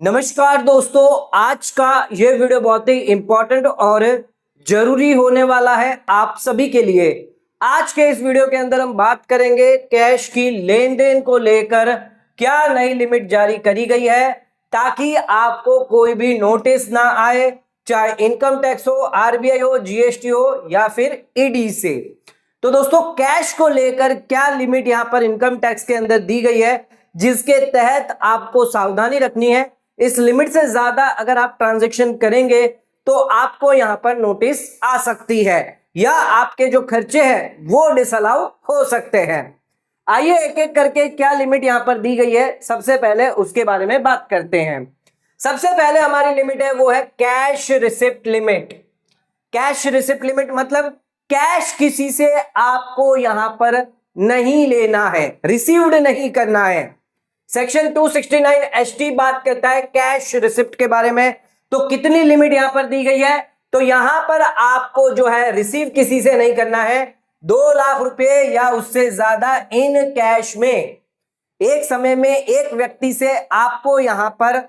नमस्कार दोस्तों, आज का ये वीडियो बहुत ही इंपॉर्टेंट और जरूरी होने वाला है आप सभी के लिए। आज के इस वीडियो के अंदर हम बात करेंगे कैश की लेन देन को लेकर क्या नई लिमिट जारी करी गई है ताकि आपको कोई भी नोटिस ना आए, चाहे इनकम टैक्स हो, आरबीआई हो, जीएसटी हो या फिर ईडी से। तो दोस्तों, कैश को लेकर क्या लिमिट यहां पर इनकम टैक्स के अंदर दी गई है जिसके तहत आपको सावधानी रखनी है। इस लिमिट से ज्यादा अगर आप ट्रांजैक्शन करेंगे तो आपको यहां पर नोटिस आ सकती है या आपके जो खर्चे हैं वो डिसअलाउ हो सकते हैं। आइए एक एक करके क्या लिमिट यहां पर दी गई है सबसे पहले उसके बारे में बात करते हैं। सबसे पहले हमारी लिमिट है वो है cash receipt limit. Cash receipt limit मतलब कैश किसी से आपको यहां पर नहीं लेना है, रिसीव्ड नहीं करना है। सेक्शन 269 एसटी बात करता है कैश रिसिप्ट के बारे में। तो कितनी लिमिट यहां पर दी गई है, तो यहां पर आपको जो है रिसीव किसी से नहीं करना है। 2 लाख रुपए या उससे ज्यादा इन कैश में एक समय में एक व्यक्ति से आपको यहां पर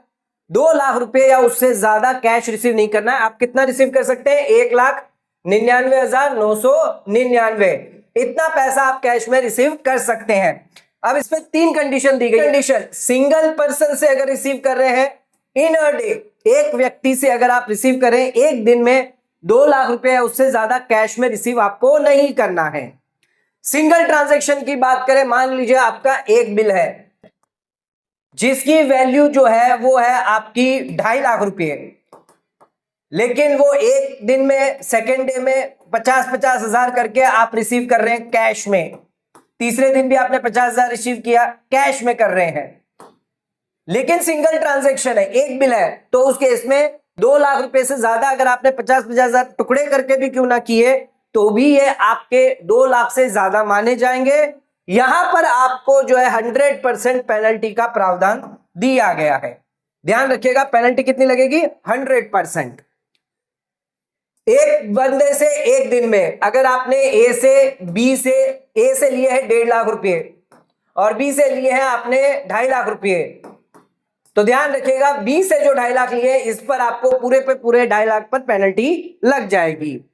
2 लाख रुपए या उससे ज्यादा कैश रिसीव नहीं करना है। आप कितना रिसीव कर सकते हैं? 1,99,999 इतना पैसा आप कैश में रिसीव कर सकते हैं। अब इसमें 3 कंडीशन दी गई। कंडीशन, सिंगल पर्सन से अगर रिसीव कर रहे हैं इन अ डे, एक व्यक्ति से अगर आप रिसीव करें एक दिन में 2 लाख रुपए या उससे ज्यादा कैश में रिसीव आपको नहीं करना है। सिंगल ट्रांजैक्शन की बात करें, मान लीजिए आपका एक बिल है जिसकी वैल्यू जो है वो है आपकी 2.5 लाख रुपए, लेकिन वो एक दिन में सेकेंड डे में 50-50 हजार करके आप रिसीव कर रहे हैं कैश में। तीसरे दिन भी आपने 50,000 रिसीव किया, कैश में कर रहे हैं। लेकिन सिंगल ट्रांजैक्शन है, एक बिल है, तो उस केस में 2 लाख रुपए से ज्यादा अगर आपने 50-50 हजार टुकड़े करके भी क्यों ना किए तो भी ये आपके 2 लाख से ज्यादा माने जाएंगे। यहां पर आपको जो है 100% पेनल्टी का प्रावधान दिया गया है। ध्यान रखिएगा, पेनल्टी कितनी लगेगी? 100%। एक बंदे से एक दिन में अगर आपने ए से लिए हैं 1.5 लाख रुपए और बी से लिए हैं आपने 2.5 लाख रुपए, तो ध्यान रखिएगा बी से जो 2.5 लाख लिए इस पर आपको पूरे पे पूरे 2.5 लाख पर पेनल्टी लग जाएगी।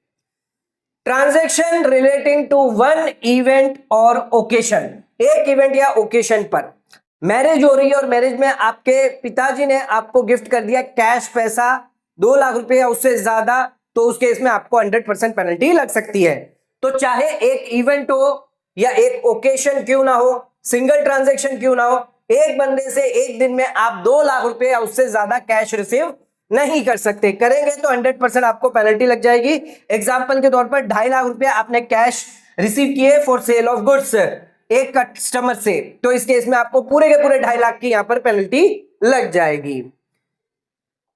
Transaction relating to one event और ओकेशन, एक इवेंट या ओकेशन पर मैरिज हो रही है और मैरिज में आपके पिताजी ने आपको गिफ्ट कर दिया कैश पैसा 2 लाख रुपए या उससे ज्यादा, तो उस केस में आपको 100% पेनल्टी लग सकती है। तो चाहे एक इवेंट हो या एक ओकेशन क्यों ना हो, सिंगल ट्रांजैक्शन क्यों ना हो, एक बंदे से एक दिन में आप 2 लाख रुपए या उससे ज्यादा कैश रिसीव नहीं कर सकते। करेंगे तो 100% आपको पेनल्टी लग जाएगी। एग्जाम्पल के तौर पर 2.5 लाख रुपए आपने कैश रिसीव किए फॉर सेल ऑफ गुड्स एक कस्टमर से, तो इस केस में आपको पूरे के पूरे 2.5 लाख की यहां पर पेनल्टी लग जाएगी।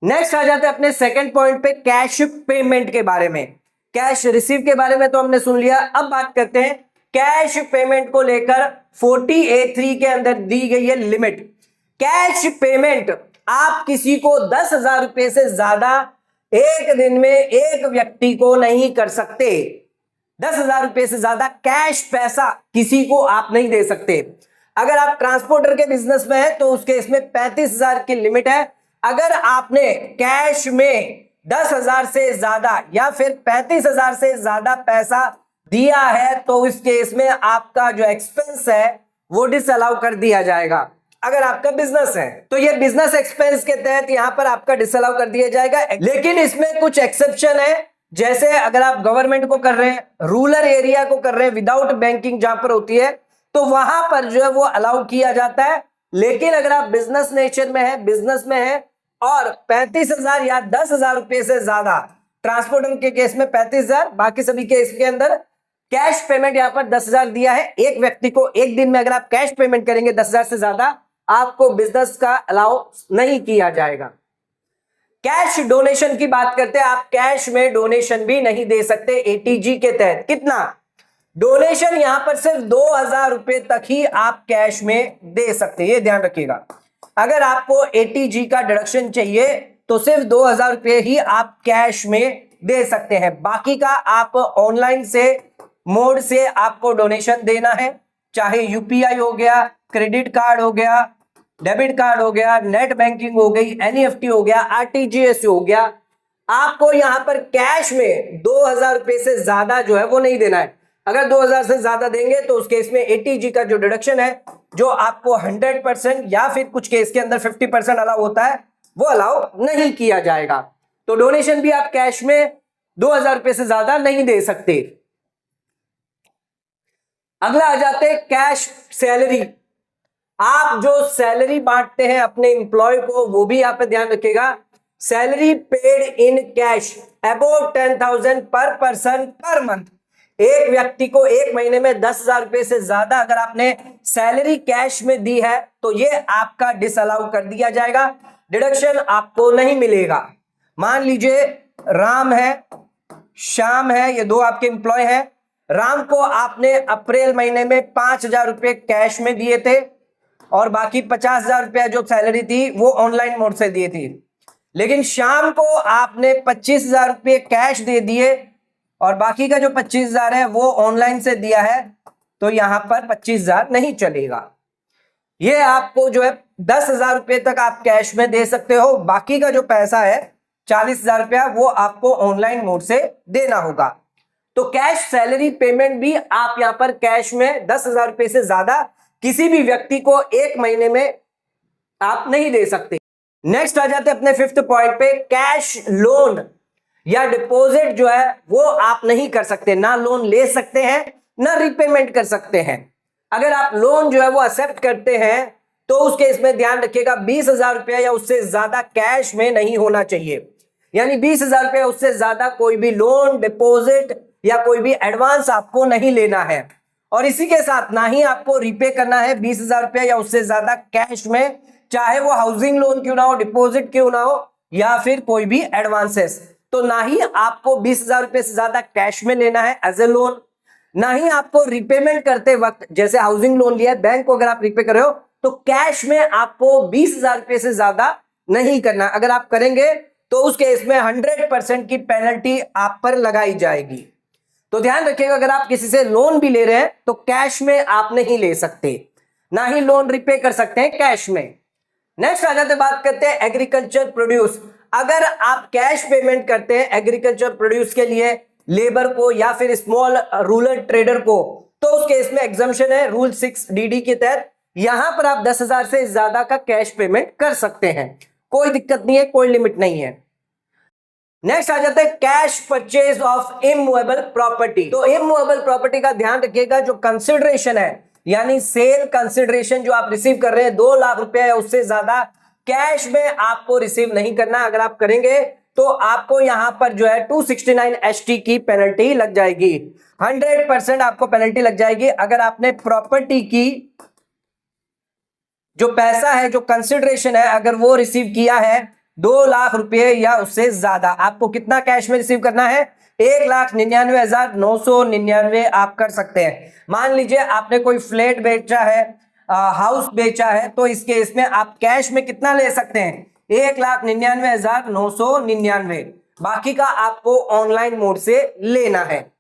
नेक्स्ट आ जाते हैं अपने सेकंड पॉइंट पे, कैश पेमेंट के बारे में। कैश रिसीव के बारे में तो हमने सुन लिया, अब बात करते हैं कैश पेमेंट को लेकर 40A3 के अंदर दी गई है लिमिट। कैश पेमेंट आप किसी को 10,000 रुपए से ज्यादा एक दिन में एक व्यक्ति को नहीं कर सकते। 10,000 रुपए से ज्यादा कैश पैसा किसी को आप नहीं दे सकते। अगर आप ट्रांसपोर्टर के बिजनेस में है तो उसके इसमें 35,000 की लिमिट है। अगर आपने कैश में 10,000 से ज्यादा या फिर 35,000 से ज्यादा पैसा दिया है तो इस केस में आपका जो एक्सपेंस है वो डिसअलाउ कर दिया जाएगा। अगर आपका बिजनेस है तो ये बिजनेस एक्सपेंस के तहत यहां पर आपका डिसअलाउ कर दिया जाएगा। लेकिन इसमें कुछ एक्सेप्शन है, जैसे अगर आप गवर्नमेंट को कर रहे हैं, रूरल एरिया को कर रहे हैं, विदाउट बैंकिंग जहां पर होती है तो वहां पर जो है वो अलाउ किया जाता है। लेकिन अगर आप बिजनेस नेचर में है, बिजनेस में है और 35,000 या 10,000 रुपए से ज्यादा, ट्रांसपोर्टर के केस में 35,000, बाकी सभी केस के अंदर कैश पेमेंट यहां पर 10,000 दिया है। एक व्यक्ति को एक दिन में अगर आप कैश पेमेंट करेंगे 10,000 से ज्यादा, आपको बिजनेस का अलाउ नहीं किया जाएगा। कैश डोनेशन की बात करते हैं, आप कैश में डोनेशन भी नहीं दे सकते एटीजी के तहत। कितना डोनेशन? यहां पर सिर्फ 2,000 रुपए तक ही आप कैश में दे सकते हैं, ये ध्यान रखिएगा। अगर आपको एटीजी का डिडक्शन चाहिए तो सिर्फ 2,000 रुपए ही आप कैश में दे सकते हैं। बाकी का आप ऑनलाइन से मोड से आपको डोनेशन देना है, चाहे यूपीआई हो गया, क्रेडिट कार्ड हो गया, डेबिट कार्ड हो गया, नेट बैंकिंग हो गई, एनईएफटी हो गया, आरटीजीएस हो गया, आपको यहां पर कैश में 2000 रुपए से ज्यादा जो है वो नहीं देना है। अगर 2000 से ज्यादा देंगे तो उस केस में एटीजी का जो डिडक्शन है, जो आपको 100% या फिर कुछ केस के अंदर 50% अलाउ होता है, वो अलाउ नहीं किया जाएगा। तो डोनेशन भी आप कैश में 2000 रुपए से ज्यादा नहीं दे सकते। अगला आ जाते हैं कैश सैलरी। आप जो सैलरी बांटते हैं अपने एम्प्लॉय को, वो भी यहाँ पे ध्यान रखिएगा, salary paid in cash above 10,000 पर पर्सन पर मंथ। एक व्यक्ति को एक महीने में 10,000 रुपए से ज्यादा अगर आपने सैलरी कैश में दी है तो ये आपका डिसअलाउ कर दिया जाएगा, डिडक्शन आपको नहीं मिलेगा। मान लीजिए राम है, श्याम है, ये दो आपके एम्प्लॉय हैं। राम को आपने अप्रैल महीने में 5,000 रुपए कैश में दिए थे और बाकी 50,000 रुपया जो सैलरी थी वो ऑनलाइन मोड से दिए थी। लेकिन शाम को आपने 25,000 रुपये कैश दे दिए और बाकी का जो 25,000 है वो ऑनलाइन से दिया है, तो यहां पर 25,000 नहीं चलेगा। ये आपको जो है 10,000 रुपये तक आप कैश में दे सकते हो, बाकी का जो पैसा है 40,000 रुपया वो आपको ऑनलाइन मोड से देना होगा। तो कैश सैलरी पेमेंट भी आप यहां पर कैश में 10,000 रुपये से ज्यादा किसी भी व्यक्ति को एक महीने में आप नहीं दे सकते। नेक्स्ट आ जाते हैं अपने फिफ्थ पॉइंट पे, कैश लोन या डिपॉजिट जो है वो आप नहीं कर सकते, ना लोन ले सकते हैं ना रिपेमेंट कर सकते हैं। अगर आप लोन जो है वो एक्सेप्ट करते हैं तो उस केस में ध्यान रखिएगा 20,000 रुपया या उससे ज्यादा कैश में नहीं होना चाहिए। यानी 20,000 रुपया उससे ज्यादा कोई भी लोन, डिपॉजिट या कोई भी एडवांस आपको नहीं लेना है। और इसी के साथ ना ही आपको रिपे करना है 20,000 रुपया या उससे ज्यादा कैश में, चाहे वो हाउसिंग लोन क्यों ना हो, डिपॉजिट क्यों ना हो या फिर कोई भी एडवांसेस। तो ना ही आपको 20,000 रुपए से ज्यादा कैश में लेना है एज ए लोन, ना ही आपको रिपेमेंट करते वक्त, जैसे हाउसिंग लोन लिया है बैंक को अगर आप रिपे कर रहे हो तो कैश में आपको 20,000 रुपए से ज्यादा नहीं करना। अगर आप करेंगे तो उस केस में 100% की पेनल्टी आप पर लगाई जाएगी। तो ध्यान रखिएगा, अगर आप किसी से लोन भी ले रहे हैं तो कैश में आप नहीं ले सकते, ना ही लोन रिपे कर सकते हैं कैश में। नेक्स्ट आ जाते बात करते हैं एग्रीकल्चर प्रोड्यूस। अगर आप कैश पेमेंट करते हैं एग्रीकल्चर प्रोड्यूस के लिए लेबर को या फिर स्मॉल रूरल ट्रेडर को, तो उस केस में एग्जम्पशन है रूल 6 डीडी के तहत। यहां पर आप 10,000 से ज्यादा का कैश पेमेंट कर सकते हैं, कोई दिक्कत नहीं है, कोई लिमिट नहीं है। नेक्स्ट आ जाता है cash purchase of immovable property. तो इमूवेबल प्रॉपर्टी का ध्यान रखिएगा, जो कंसिडरेशन है यानी सेल कंसिडरेशन जो आप रिसीव कर रहे हैं 2 लाख रुपया या उससे ज्यादा, कैश में आपको रिसीव नहीं करना। अगर आप करेंगे तो आपको यहां पर जो है 269 एसटी की पेनल्टी लग जाएगी, 100% आपको पेनल्टी लग जाएगी। अगर आपने प्रॉपर्टी की जो पैसा है, जो कंसिडरेशन है, अगर वो रिसीव किया है 2 लाख रुपए या उससे ज्यादा, आपको कितना कैश में रिसीव करना है? 1,99,999 आप कर सकते हैं। मान लीजिए आपने कोई फ्लैट बेचा है, हाउस बेचा है, तो इस केस में आप कैश में कितना ले सकते हैं? 1,99,999। बाकी का आपको ऑनलाइन मोड से लेना है।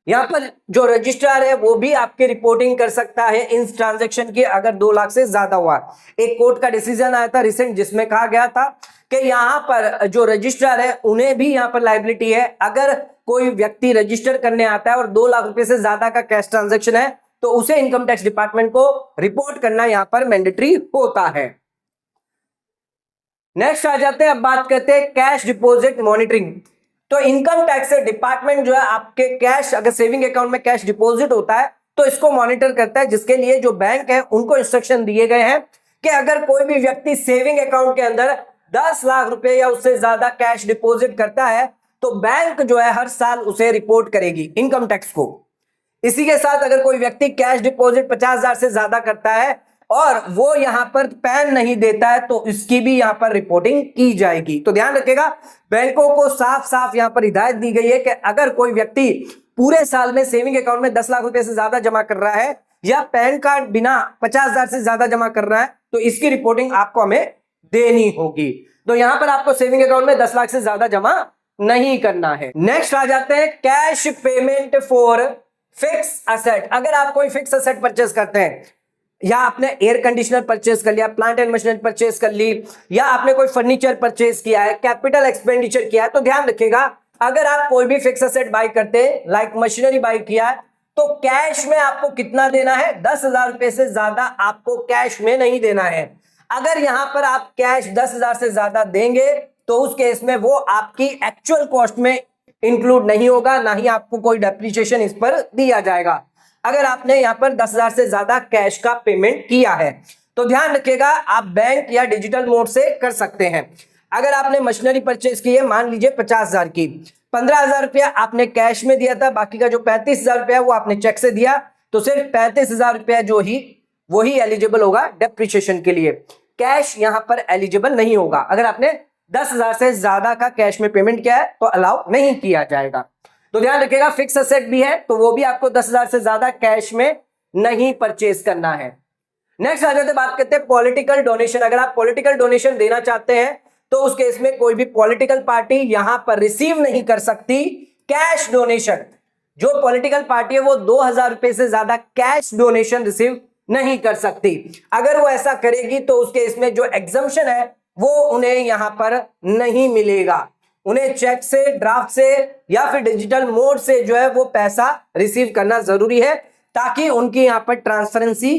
यहां पर जो रजिस्ट्रार है वो भी आपकी रिपोर्टिंग कर सकता है इन ट्रांजैक्शन की, अगर 2 लाख से ज्यादा हुआ। एक कोर्ट का डिसीजन आया था रिसेंट जिसमें कहा गया था कि यहां पर जो रजिस्ट्रार है उन्हें भी यहां पर लायबिलिटी है। अगर कोई व्यक्ति रजिस्टर करने आता है और 2 लाख रुपए से ज्यादा का कैश ट्रांजैक्शन है तो उसे इनकम टैक्स डिपार्टमेंट को रिपोर्ट करना यहां पर मैंडेटरी होता है। नेक्स्ट आ जाते हैं, अब बात करते हैं कैश डिपॉजिट मॉनिटरिंग। तो इनकम टैक्स डिपार्टमेंट जो है आपके कैश, अगर सेविंग अकाउंट में कैश डिपॉजिट होता है तो इसको मॉनिटर करता है, जिसके लिए जो बैंक है उनको इंस्ट्रक्शन दिए गए हैं कि अगर कोई भी व्यक्ति सेविंग अकाउंट के अंदर 10 लाख रुपए या उससे ज्यादा कैश डिपॉजिट करता है तो बैंक जो है हर साल उसे रिपोर्ट करेगी इनकम टैक्स को। इसी के साथ अगर कोई व्यक्ति कैश डिपॉजिट 50,000 से ज्यादा करता है और वो यहां पर पैन नहीं देता है तो इसकी भी यहां पर रिपोर्टिंग की जाएगी। तो ध्यान रखिएगा, बैंकों को साफ साफ यहां पर हिदायत दी गई है कि अगर कोई व्यक्ति पूरे साल में सेविंग अकाउंट में 10 लाख रुपए से ज्यादा जमा कर रहा है या पैन कार्ड बिना 50,000 से ज्यादा जमा कर रहा है तो इसकी रिपोर्टिंग आपको हमें देनी होगी। तो यहां पर आपको सेविंग अकाउंट में 10 लाख से ज्यादा जमा नहीं करना है। नेक्स्ट आ जाते हैं cash payment for fix asset. अगर आप कोई फिक्स असेट परचेस करते हैं, या आपने एयर कंडीशनर परचेज कर लिया, प्लांट एंड मशीनरी परचेज कर ली, या आपने कोई फर्नीचर परचेज किया है, कैपिटल एक्सपेंडिचर किया है, तो ध्यान रखिएगा अगर आप कोई भी फिक्स असेट बाय करते हैं, लाइक मशीनरी बाय किया है, तो कैश में आपको कितना देना है? 10,000 रुपए से ज्यादा आपको कैश में नहीं देना है। अगर यहां पर आप कैश 10,000 से ज्यादा देंगे तो उस केस में वो आपकी एक्चुअल कॉस्ट में इंक्लूड नहीं होगा, ना ही आपको कोई डेप्रिसिएशन इस पर दिया जाएगा अगर आपने यहां पर 10,000 से ज्यादा कैश का पेमेंट किया है। तो ध्यान रखिएगा आप बैंक या डिजिटल मोड से कर सकते हैं। अगर आपने मशीनरी परचेज की है, मान लीजिए 50,000 की, 15,000 रुपया आपने कैश में दिया था, बाकी का जो 35,000 रुपया वो आपने चेक से दिया, तो सिर्फ 35,000 रुपया जो ही वही एलिजिबल होगा डेप्रिसिएशन के लिए। कैश यहां पर एलिजिबल नहीं होगा। अगर आपने 10,000 से ज्यादा का कैश में पेमेंट किया है तो अलाउ नहीं किया जाएगा। तो ध्यान रखिएगा फिक्स असेट भी है तो वो भी आपको 10,000 से ज्यादा कैश में नहीं परचेज करना है। नेक्स्ट आ जाते बात करते हैं पॉलिटिकल डोनेशन। अगर आप पॉलिटिकल डोनेशन देना चाहते हैं तो उस केस में कोई भी पॉलिटिकल पार्टी यहां पर रिसीव नहीं कर सकती कैश डोनेशन। जो पॉलिटिकल पार्टी है वो 2,000 रुपए से ज्यादा कैश डोनेशन रिसीव नहीं कर सकती। अगर वो ऐसा करेगी तो उस केस में जो एग्जम्पशन है वो उन्हें यहां पर नहीं मिलेगा। उन्हें चेक से, ड्राफ्ट से या फिर डिजिटल मोड से जो है वो पैसा रिसीव करना जरूरी है ताकि उनकी यहां पर ट्रांसपेरेंसी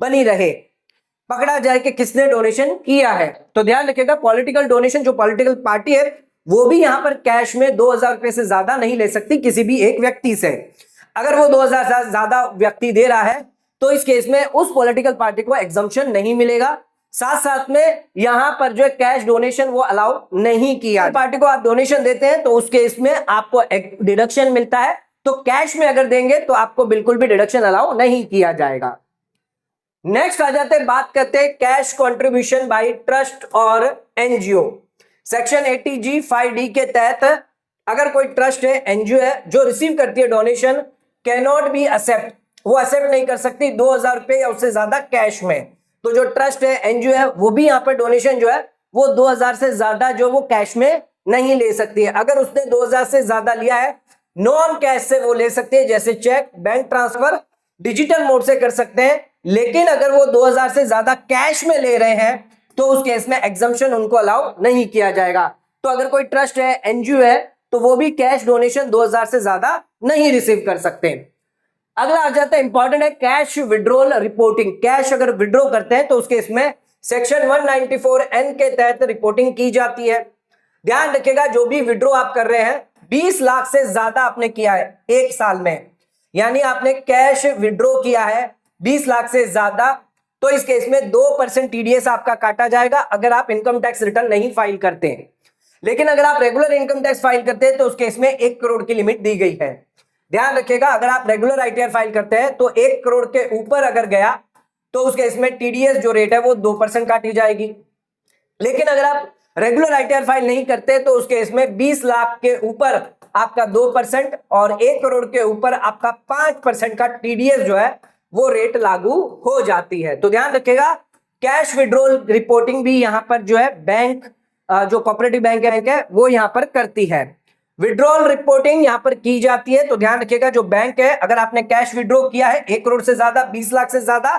बनी रहे, पकड़ा जाए कि किसने डोनेशन किया है। तो ध्यान रखिएगा पॉलिटिकल डोनेशन, जो पॉलिटिकल पार्टी है वो भी यहां पर कैश में 2,000 रुपए से ज्यादा नहीं ले सकती किसी भी एक व्यक्ति से। अगर वो 2,000 से ज्यादा व्यक्ति दे रहा है तो इस केस में उस पॉलिटिकल पार्टी को एग्जम्पशन नहीं मिलेगा। साथ साथ में यहां पर जो है कैश डोनेशन वो अलाउ नहीं किया। पार्टी को आप डोनेशन देते हैं तो उस केस में आपको एक डिडक्शन मिलता है, तो कैश में अगर देंगे तो आपको बिल्कुल भी डिडक्शन अलाउ नहीं किया जाएगा। नेक्स्ट आ जाते हैं, बात करते हैं कैश कंट्रीब्यूशन बाय ट्रस्ट और एनजीओ। सेक्शन 80G 5D के तहत अगर कोई ट्रस्ट है, एनजीओ है जो रिसीव करती है donation, can not be accept, वो एक्सेप्ट नहीं कर सकती 2,000 रुपए या उससे ज्यादा कैश में। तो जो ट्रस्ट है, एनजीओ है, वो भी यहाँ पर डोनेशन जो है वो 2,000 से ज्यादा जो वो कैश में नहीं ले सकती है। अगर उसने 2,000 से ज्यादा लिया है नॉन कैश से वो ले सकती है, जैसे cheque, bank transfer, digital mode से कर सकते हैं। लेकिन अगर वो 2,000 से ज्यादा कैश में ले रहे हैं तो उस केस में एग्जम्पशन उनको अलाउ नहीं किया जाएगा। तो अगर कोई ट्रस्ट है, एनजीओ है, तो वो भी कैश डोनेशन 2,000 से ज्यादा नहीं रिसीव कर सकते। अगला आ जाता है, इंपॉर्टेंट है, कैश विड्रॉल रिपोर्टिंग। कैश अगर विड्रॉ करते हैं तो उसके इसमें सेक्शन 194N के तहत रिपोर्टिंग की जाती है। ध्यान रखिएगा जो भी विड्रॉ आप कर रहे हैं 20 लाख से ज्यादा आपने किया है एक साल में, यानी आपने कैश विड्रॉ किया है 20 लाख से ज्यादा, तो इस केस में 2% टीडीएस आपका काटा जाएगा अगर आप इनकम टैक्स रिटर्न नहीं फाइल करते हैं। लेकिन अगर आप रेगुलर इनकम टैक्स फाइल करते हैं तो उस केस में 1 करोड़ की लिमिट दी गई है। ध्यान रखिएगा अगर आप रेगुलर आईटीआर फाइल करते हैं तो 1 करोड़ के ऊपर अगर गया तो उस केस में टीडीएस जो रेट है वो 2% काटी जाएगी। लेकिन अगर आप रेगुलर आईटीआर फाइल नहीं करते तो उस केस में 20 लाख के ऊपर आपका 2% और 1 करोड़ के ऊपर आपका 5% का टीडीएस जो है वो रेट लागू हो जाती है। तो ध्यान रखिएगा कैश विड्रॉल रिपोर्टिंग भी यहां पर जो है बैंक, जो कोऑपरेटिव बैंक है वो यहां पर करती है। विड्रॉल रिपोर्टिंग यहां पर की जाती है। तो ध्यान रखिएगा जो बैंक है, अगर आपने कैश विड्रॉ किया है 1 करोड़ से ज्यादा, 20 लाख से ज्यादा,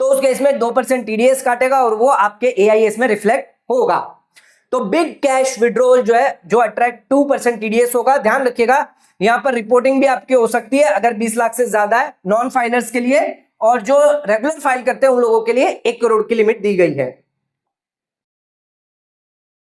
तो उस केस में 2% टीडीएस काटेगा और वो आपके एआईएस में रिफ्लेक्ट होगा। तो बिग कैश विड्रॉल जो है जो अट्रैक्ट 2% टीडीएस होगा। ध्यान रखिएगा यहां पर रिपोर्टिंग भी आपकी हो सकती है अगर 20 लाख से ज्यादा है नॉन फाइलर्स के लिए, और जो रेगुलर फाइल करते हैं उन लोगों के लिए 1 करोड़ की लिमिट दी गई है।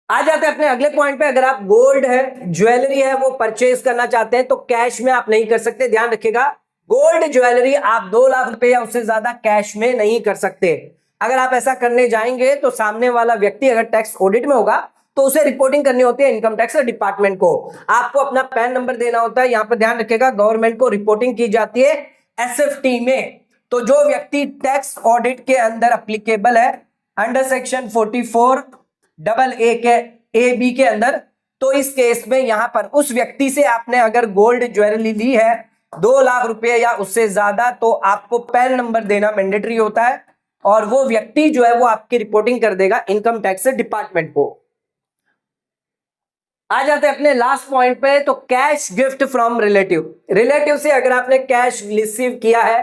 आ जाते हैं अपने अगले पॉइंट पे, अगर आप गोल्ड है, ज्वेलरी है, वो परचेज करना चाहते हैं तो कैश में आप नहीं कर सकते। ध्यान रखिएगा गोल्ड ज्वेलरी आप 2 लाख रुपए या उससे ज्यादा कैश में नहीं कर सकते। अगर आप ऐसा करने जाएंगे तो सामने वाला व्यक्ति अगर टैक्स ऑडिट में होगा तो उसे रिपोर्टिंग करनी होती है इनकम टैक्स डिपार्टमेंट को। आपको अपना पैन नंबर देना होता है। यहां पर ध्यान रखिएगा गवर्नमेंट को रिपोर्टिंग की जाती है एसएफटी में। तो जो व्यक्ति टैक्स ऑडिट के अंदर अप्लीकेबल है अंडर सेक्शन 44AA के AB के अंदर, तो इस केस में यहां पर उस व्यक्ति से आपने अगर गोल्ड ज्वेलरी ली है 2 लाख रुपए या उससे ज्यादा, तो आपको पैन नंबर देना मैंडेटरी होता है और वो व्यक्ति जो है वो आपकी रिपोर्टिंग कर देगा इनकम टैक्स डिपार्टमेंट को। आ जाते हैं अपने लास्ट पॉइंट पे, तो cash gift from relative. Relative से अगर आपने कैश रिसीव किया है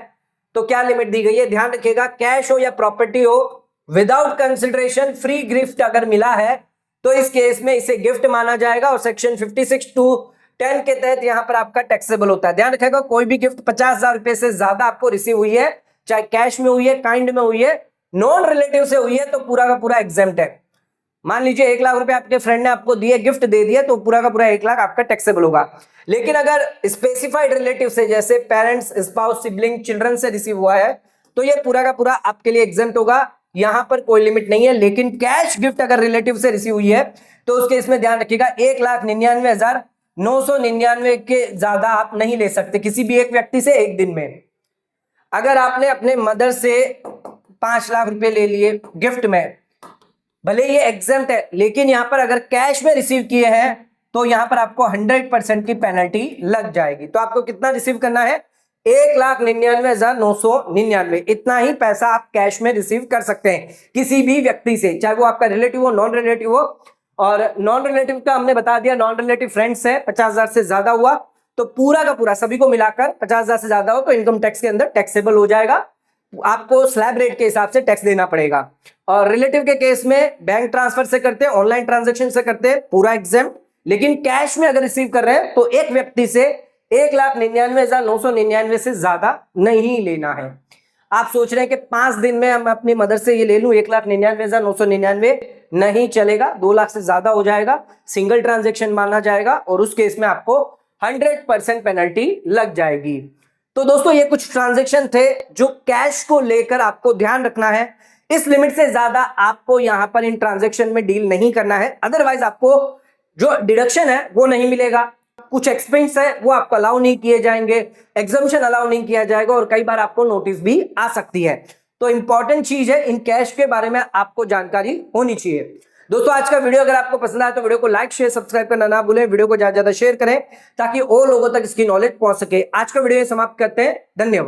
तो क्या लिमिट दी गई है, ध्यान रखिएगा, कैश हो या प्रॉपर्टी हो, विदाउट कंसिडरेशन फ्री गिफ्ट अगर मिला है तो इस केस में इसे गिफ्ट माना जाएगा और सेक्शन 56(2)(10) के तहत यहां पर आपका टैक्सेबल होता है। ध्यान रखिएगा, कोई भी गिफ्ट 50,000 रुपए से ज्यादा आपको रिसीव हुई है, चाहे कैश में हुई है, काइंड में हुई है, नॉन रिलेटिव से हुई है, तो पूरा का पूरा एग्जेम्प्ट है। मान लीजिए 1 लाख रुपए आपके फ्रेंड ने आपको दिए, गिफ्ट दे दिया, तो पूरा का पूरा 1 लाख आपका टैक्सेबल होगा। लेकिन अगर स्पेसिफाइड रिलेटिव से, जैसे पेरेंट्स, स्पाउस, सिबलिंग, चिल्ड्रन से रिसीव हुआ है, तो ये पूरा का पूरा आपके लिए एग्जेम्प्ट होगा, यहां पर कोई लिमिट नहीं है। लेकिन कैश गिफ्ट अगर रिलेटिव से रिसीव हुई है तो उसके इसमें ध्यान रखिएगा 1,99,999 के ज्यादा आप नहीं ले सकते किसी भी एक व्यक्ति से एक दिन में। अगर आपने अपने मदर से 5 लाख रुपए ले लिए गिफ्ट में, भले ये एग्जेम्प्ट है, लेकिन यहां पर अगर कैश में रिसीव किए हैं तो यहां पर आपको 100% की पेनल्टी लग जाएगी। तो आपको कितना रिसीव करना है, 1,99,999, इतना ही पैसा आप कैश में रिसीव कर सकते हैं किसी भी व्यक्ति से, चाहे वो आपका रिलेटिव हो, नॉन रिलेटिव हो। और नॉन रिलेटिव का हमने बता दिया, नॉन रिलेटिव फ्रेंड्स है, 50,000 से ज्यादा हुआ तो पूरा का पूरा सभी को मिलाकर 50,000 से ज्यादा हो तो इनकम टैक्स के अंदर टैक्सेबल हो जाएगा, आपको स्लैब रेट के हिसाब से टैक्स देना पड़ेगा। और रिलेटिव के केस में बैंक ट्रांसफर से करते हैं, ऑनलाइन ट्रांजैक्शन से करते हैं, पूरा एग्जेम्प्ट। लेकिन कैश में अगर रिसीव कर रहे हैं तो एक व्यक्ति से 1,99,999 से ज्यादा नहीं लेना है। आप सोच रहे हैं कि 5 दिन में हम अपनी मदर से ये ले लूं 1,99,999, नहीं चलेगा, 2 लाख से ज्यादा हो जाएगा, सिंगल ट्रांजैक्शन माना जाएगा और उस केस में आपको 100% पेनल्टी लग जाएगी। तो दोस्तों ये कुछ ट्रांजैक्शन थे जो कैश को लेकर आपको ध्यान रखना है। इस लिमिट से ज्यादा आपको यहां पर इन ट्रांजैक्शन में डील नहीं करना है, अदरवाइज आपको जो डिडक्शन है वो नहीं मिलेगा, कुछ एक्सपेंस है वो आपको अलाउ नहीं किए जाएंगे, एग्जम्पशन अलाउ नहीं किया जाएगा और कई बार आपको नोटिस भी आ सकती है। तो इंपॉर्टेंट चीज है, इन कैश के बारे में आपको जानकारी होनी चाहिए। दोस्तों आज का वीडियो अगर आपको पसंद आया तो वीडियो को लाइक शेयर सब्सक्राइब करना ना भूलें, वीडियो को ज्यादा ज्यादा शेयर करें ताकि और लोगों तक इसकी नॉलेज पहुंच सके। आज का वीडियो समाप्त करते हैं, धन्यवाद।